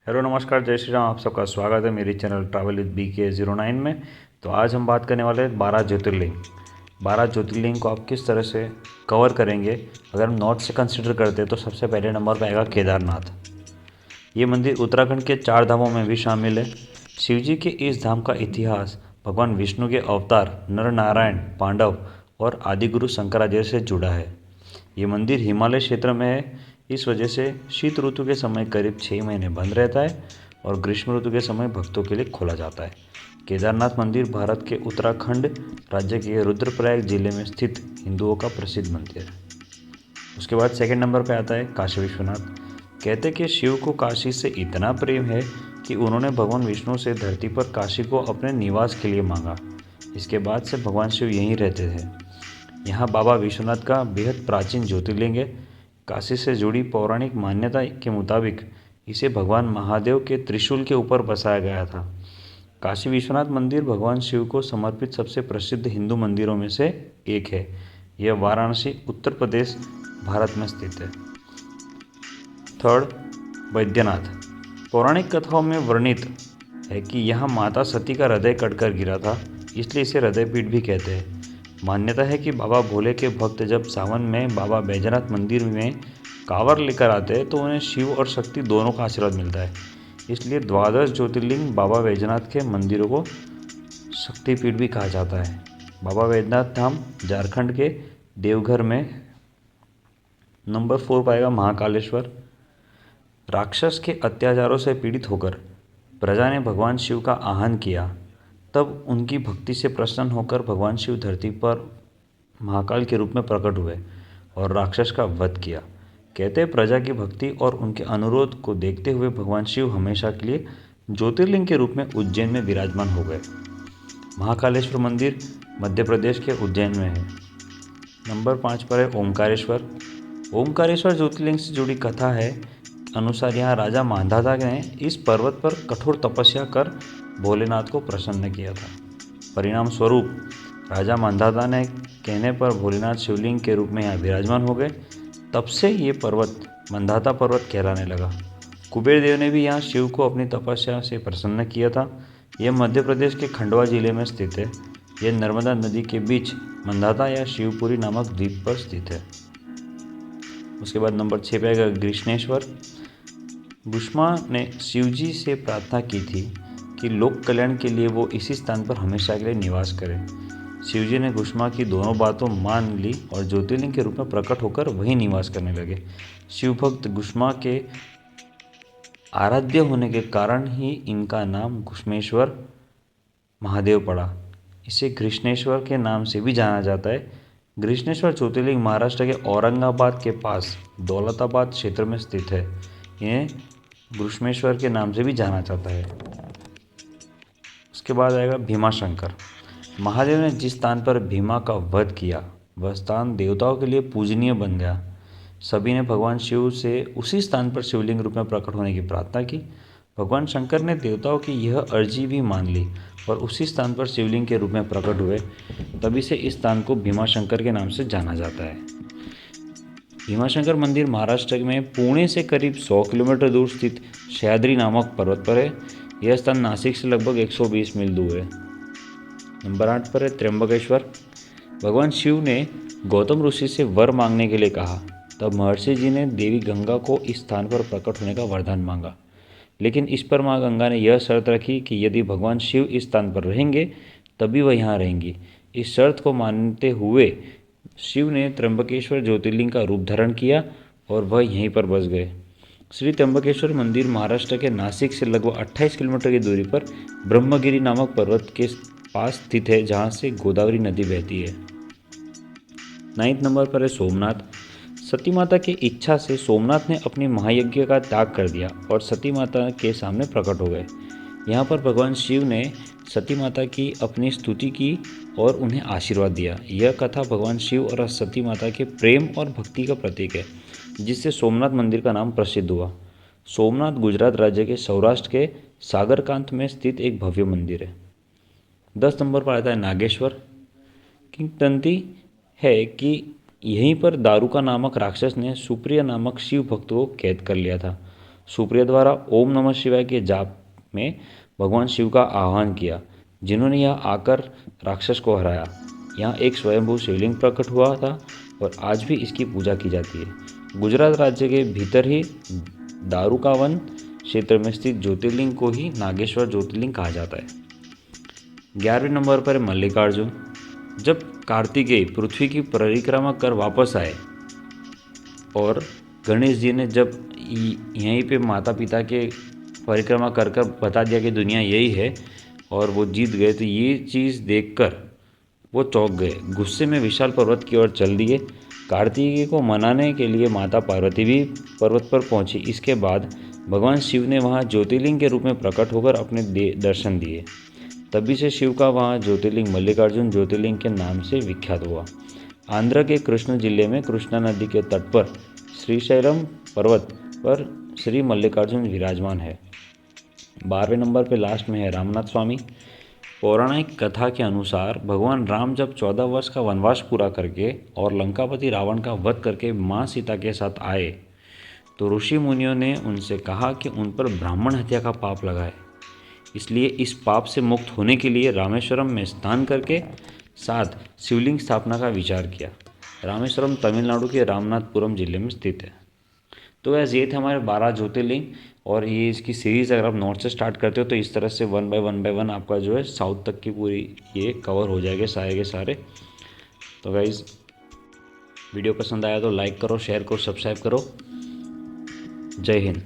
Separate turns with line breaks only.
Hello नमस्कार जय श्री राम। आप सबका स्वागत है मेरी चैनल ट्रैवल विद BK09 में। तो आज हम बात करने वाले हैं 12 ज्योतिर्लिंग। 12 ज्योतिर्लिंग को आप किस तरह से कवर करेंगे। अगर हम नॉर्थ से कंसिडर करते हैं तो सबसे पहले नंबर पर आएगा केदारनाथ। ये मंदिर उत्तराखंड के 4 धामों में भी शामिल है। शिव जी के इस धाम का इतिहास भगवान विष्णु के अवतार नर नारायण पांडव और आदिगुरु शंकराचार्य से जुड़ा है। ये मंदिर हिमालय क्षेत्र में है, इस वजह से शीत ऋतु के समय करीब 6 महीने बंद रहता है और ग्रीष्म ऋतु के समय भक्तों के लिए खोला जाता है। केदारनाथ मंदिर भारत के उत्तराखंड राज्य के रुद्रप्रयाग जिले में स्थित हिंदुओं का प्रसिद्ध मंदिर है। उसके बाद सेकंड नंबर पे आता है काशी विश्वनाथ। कहते कि शिव को काशी से इतना प्रेम है कि उन्होंने भगवान विष्णु से धरती पर काशी को अपने निवास के लिए मांगा। इसके बाद से भगवान शिव यहीं रहते थे। यहाँ बाबा विश्वनाथ का बेहद प्राचीन ज्योतिर्लिंग है। काशी से जुड़ी पौराणिक मान्यता के मुताबिक इसे भगवान महादेव के त्रिशूल के ऊपर बसाया गया था। काशी विश्वनाथ मंदिर भगवान शिव को समर्पित सबसे प्रसिद्ध हिंदू मंदिरों में से एक है। यह वाराणसी उत्तर प्रदेश भारत में स्थित है। थर्ड, बैद्यनाथ। पौराणिक कथाओं में वर्णित है कि यहाँ माता सती का हृदय कटकर गिरा था, इसलिए इसे हृदयपीठ भी कहते हैं। मान्यता है कि बाबा भोले के भक्त जब सावन में बाबा बैजनाथ मंदिर में कांवर लेकर आते हैं तो उन्हें शिव और शक्ति दोनों का आशीर्वाद मिलता है। इसलिए द्वादश ज्योतिर्लिंग बाबा बैजनाथ के मंदिरों को शक्तिपीठ भी कहा जाता है। बाबा बैजनाथ धाम झारखंड के देवघर में। नंबर 4 पाएगा महाकालेश्वर। राक्षस के अत्याचारों से पीड़ित होकर प्रजा ने भगवान शिव का आह्वान किया, तब उनकी भक्ति से प्रसन्न होकर भगवान शिव धरती पर महाकाल के रूप में प्रकट हुए और राक्षस का वध किया। कहते हैं प्रजा की भक्ति और उनके अनुरोध को देखते हुए भगवान शिव हमेशा के लिए ज्योतिर्लिंग के रूप में उज्जैन में विराजमान हो गए। महाकालेश्वर मंदिर मध्य प्रदेश के उज्जैन में है। नंबर 5 पर है ओमकारेश्वर। ओमकारेश्वर ज्योतिर्लिंग से जुड़ी कथा है अनुसार यहाँ राजा मांधाता ने इस पर्वत पर कठोर तपस्या कर भोलेनाथ को प्रसन्न किया था। परिणाम स्वरूप राजा मांधाता ने कहने पर भोलेनाथ शिवलिंग के रूप में यहाँ विराजमान हो गए। तब से ये पर्वत मांधाता पर्वत कहलाने लगा। कुबेर देव ने भी यहाँ शिव को अपनी तपस्या से प्रसन्न किया था। यह मध्य प्रदेश के खंडवा जिले में स्थित है। यह नर्मदा नदी के बीच मांधाता या शिवपुरी नामक द्वीप पर स्थित है। उसके बाद नंबर 6 पे आएगा कृष्णेश्वर। गुष्मा ने शिवजी से प्रार्थना की थी कि लोक कल्याण के लिए वो इसी स्थान पर हमेशा के लिए निवास करें। शिवजी ने गुष्मा की दोनों बातों मान ली और ज्योतिर्लिंग के रूप में प्रकट होकर वहीं निवास करने लगे। शिव भक्त गुष्मा के आराध्य होने के कारण ही इनका नाम घुश्मेश्वर महादेव पड़ा। इसे कृष्णेश्वर के नाम से भी जाना जाता है। कृष्णेश्वर ज्योतिर्लिंग महाराष्ट्र के औरंगाबाद के पास दौलताबाद क्षेत्र में स्थित है। इन्हें घृष्णेश्वर के नाम से भी जाना जाता है। उसके बाद आएगा भीमाशंकर। महादेव ने जिस स्थान पर भीमा का वध किया वह स्थान देवताओं के लिए पूजनीय बन गया। सभी ने भगवान शिव से उसी स्थान पर शिवलिंग रूप में प्रकट होने की प्रार्थना की। भगवान शंकर ने देवताओं की यह अर्जी भी मान ली और उसी स्थान पर शिवलिंग के रूप में प्रकट हुए। तभी से इस स्थान को भीमाशंकर के नाम से जाना जाता है। भीमाशंकर मंदिर महाराष्ट्र में पुणे से करीब 100 किलोमीटर दूर स्थित सह्याद्री नामक पर्वत पर है। यह स्थान नासिक से लगभग 120 मील दूर है। नंबर 8 पर है त्र्यंबकेश्वर। भगवान शिव ने गौतम ऋषि से वर मांगने के लिए कहा, तब महर्षि जी ने देवी गंगा को इस स्थान पर प्रकट होने का वरदान मांगा। लेकिन इस पर माँ गंगा ने यह शर्त रखी कि यदि भगवान शिव इस स्थान पर रहेंगे तभी वह यहाँ रहेंगी। इस शर्त को मानते हुए शिव ने त्र्यंबकेश्वर ज्योतिर्लिंग का रूप धारण किया और वह यहीं पर बस गए। श्री त्र्यंबकेश्वर मंदिर महाराष्ट्र के नासिक से लगभग 28 किलोमीटर की दूरी पर ब्रह्मगिरी नामक पर्वत के पास स्थित है, जहाँ से गोदावरी नदी बहती है। 9 नंबर पर है सोमनाथ। सती माता की इच्छा से सोमनाथ ने अपनी महायज्ञ का त्याग कर दिया और सती माता के सामने प्रकट हो गए। यहाँ पर भगवान शिव ने सती माता की अपनी स्तुति की और उन्हें आशीर्वाद दिया। यह कथा भगवान शिव और सती माता के प्रेम और भक्ति का प्रतीक है, जिससे सोमनाथ मंदिर का नाम प्रसिद्ध हुआ। सोमनाथ गुजरात राज्य के सौराष्ट्र के सागरकांत में स्थित एक भव्य मंदिर है। 10 नंबर पर आता है नागेश्वर। किंवदंती है कि यहीं पर दारुका नामक राक्षस ने सुप्रिया नामक शिव भक्त को कैद कर लिया था। सुप्रिया द्वारा ओम नमः शिवाय के जाप में भगवान शिव का आह्वान किया, जिन्होंने यह आकर राक्षस को हराया। यहाँ एक स्वयंभू शिवलिंग प्रकट हुआ था और आज भी इसकी पूजा की जाती है। गुजरात राज्य के भीतर ही दारुकावन क्षेत्र में स्थित ज्योतिर्लिंग को ही नागेश्वर ज्योतिर्लिंग कहा जाता है। 11वें नंबर पर मल्लिकार्जुन। जब कार्तिकेय पृथ्वी की परिक्रमा कर वापस आए और गणेश जी ने जब यहीं पे माता पिता के परिक्रमा कर कर बता दिया कि दुनिया यही है और वो जीत गए, तो ये चीज़ देखकर वो चौंक गए। गुस्से में विशाल पर्वत की ओर चल दिए। कार्तिकेय को मनाने के लिए माता पार्वती भी पर्वत पर पहुंची। इसके बाद भगवान शिव ने वहां ज्योतिर्लिंग के रूप में प्रकट होकर अपने दर्शन दिए। तभी से शिव का वहां ज्योतिर्लिंग मल्लिकार्जुन ज्योतिर्लिंग के नाम से विख्यात हुआ। आंध्र के कृष्ण जिले में कृष्णा नदी के तट पर श्रीशैलम पर्वत पर श्री मल्लिकार्जुन विराजमान है। 12वें नंबर पे लास्ट में है रामनाथ स्वामी। पौराणिक कथा के अनुसार भगवान राम जब 14 वर्ष का वनवास पूरा करके और लंकापति रावण का वध करके माँ सीता के साथ आए, तो ऋषि मुनियों ने उनसे कहा कि उन पर ब्राह्मण हत्या का पाप लगा है। इसलिए इस पाप से मुक्त होने के लिए रामेश्वरम में स्नान करके साथ शिवलिंग स्थापना का विचार किया। रामेश्वरम तमिलनाडु के रामनाथपुरम जिले में स्थित है। तो वैसे ये थे हमारे 12 ज्योतिर्लिंग, और ये इसकी सीरीज़ अगर आप नॉर्थ से स्टार्ट करते हो तो इस तरह से 1 बाय 1 आपका जो है साउथ तक की पूरी ये कवर हो जाएंगे सारे के सारे। तो गाइज़ वीडियो पसंद आया तो लाइक करो, शेयर करो, सब्सक्राइब करो। जय हिंद।